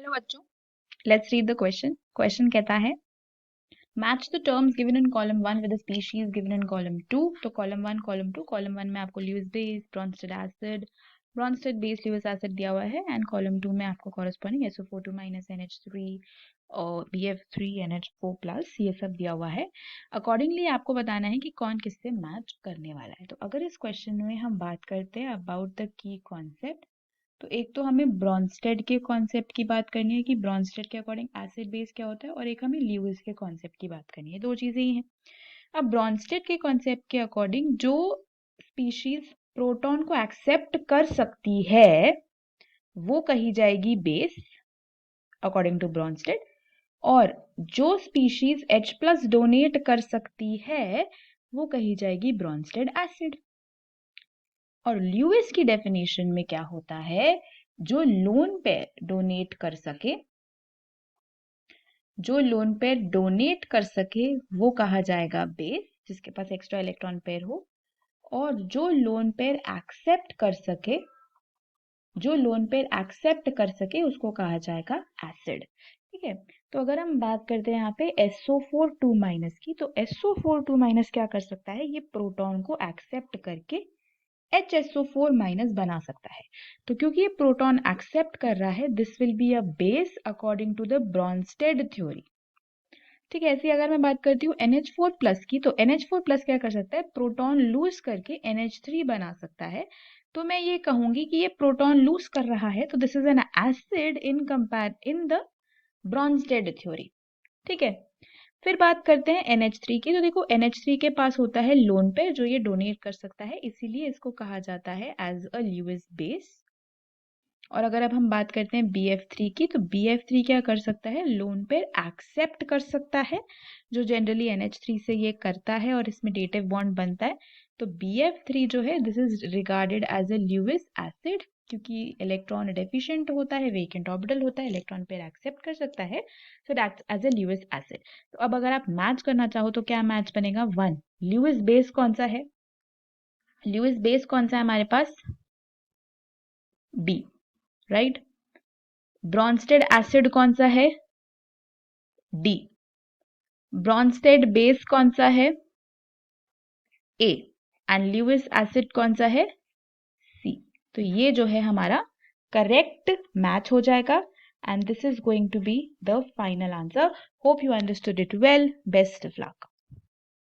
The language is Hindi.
हेलो बच्चों, let's read the question. Question कहता है match the terms given in column 1 with the species given in column 2। तो कॉलम 1 कॉलम 2, कॉलम 1 में आपको Lewis base, Brønsted acid, Brønsted base Lewis acid दिया हुआ है एंड कॉलम 2 में आपको कॉरेस्पॉन्डिंग SO42 NH3 और BF3 NH4+ ये सब दिया हुआ है। अकॉर्डिंगली आपको बताना है कि कौन किससे मैच करने वाला है। तो अगर इस क्वेश्चन में हम बात करते हैं अबाउट द की कॉन्सेप्ट, तो एक तो हमें ब्रॉन्स्टेड के कॉन्सेप्ट की बात करनी है कि ब्रॉन्स्टेड के अकॉर्डिंग एसिड बेस क्या होता है, और एक हमें ल्यूइस के कॉन्सेप्ट की बात करनी है। दो चीजें ही हैं। अब ब्रॉन्स्टेड के कॉन्सेप्ट के अकॉर्डिंग जो स्पीशीज प्रोटॉन को एक्सेप्ट कर सकती है वो कही जाएगी बेस अकॉर्डिंग टू ब्रॉन्स्टेड, और जो स्पीशीज H+ डोनेट कर सकती है वो कही जाएगी ब्रॉन्स्टेड एसिड। और ल्यूइस की डेफिनेशन में क्या होता है, जो लोन पेयर डोनेट कर सके, जो लोन पेयर डोनेट कर सके वो कहा जाएगा बेस, जिसके पास एक्स्ट्रा इलेक्ट्रॉन पेयर हो, और जो लोन पेयर एक्सेप्ट कर सके, जो लोन पेयर एक्सेप्ट कर सके उसको कहा जाएगा एसिड। ठीक है, तो अगर हम बात करते हैं यहाँ पे SO42- की, तो SO42- क्या कर सकता है, ये प्रोटॉन को एक्सेप्ट करके HSO4- बना सकता है। तो क्योंकि ये प्रोटॉन एक्सेप्ट कर रहा है, this will be a base according to the Bronsted theory. ठीक है, ऐसे अगर मैं बात करती हूँ NH4+ की, तो NH4+ क्या कर सकता है, प्रोटॉन लूज करके NH3 बना सकता है। तो मैं ये कहूंगी कि ये प्रोटॉन लूज कर रहा है, तो this is an acid in the Bronsted theory. ठीक है, फिर बात करते हैं NH3 की। तो देखो NH3 के पास होता है लोन पेयर जो ये डोनेट कर सकता है, इसीलिए इसको कहा जाता है एज अ ल्यूइस बेस। और अगर अब हम बात करते हैं BF3 की, तो BF3 क्या कर सकता है, लोन पेयर एक्सेप्ट कर सकता है, जो जनरली NH3 से ये करता है और इसमें डेटिव बॉन्ड बनता है। तो BF3 जो है this is regarded as a Lewis acid, क्योंकि इलेक्ट्रॉन डेफिशिएंट होता है, वेकेंट ऑर्बिटल होता है, इलेक्ट्रॉन पेयर एक्सेप्ट कर सकता है, so that's as a Lewis acid. तो अब अगर आप मैच करना चाहो तो क्या मैच बनेगा, 1 ल्यूइस बेस कौन सा है, ल्यूइस बेस कौन सा है हमारे पास, B, राइट। ब्रॉन्स्टेड एसिड कौन सा है, D। ब्रॉन्स्टेड बेस कौन सा है, A। एंड ल्यूइस एसिड कौन सा है, C। तो ये जो है हमारा करेक्ट मैच हो जाएगा and this is going to be the final answer. Hope you understood it well, best of luck.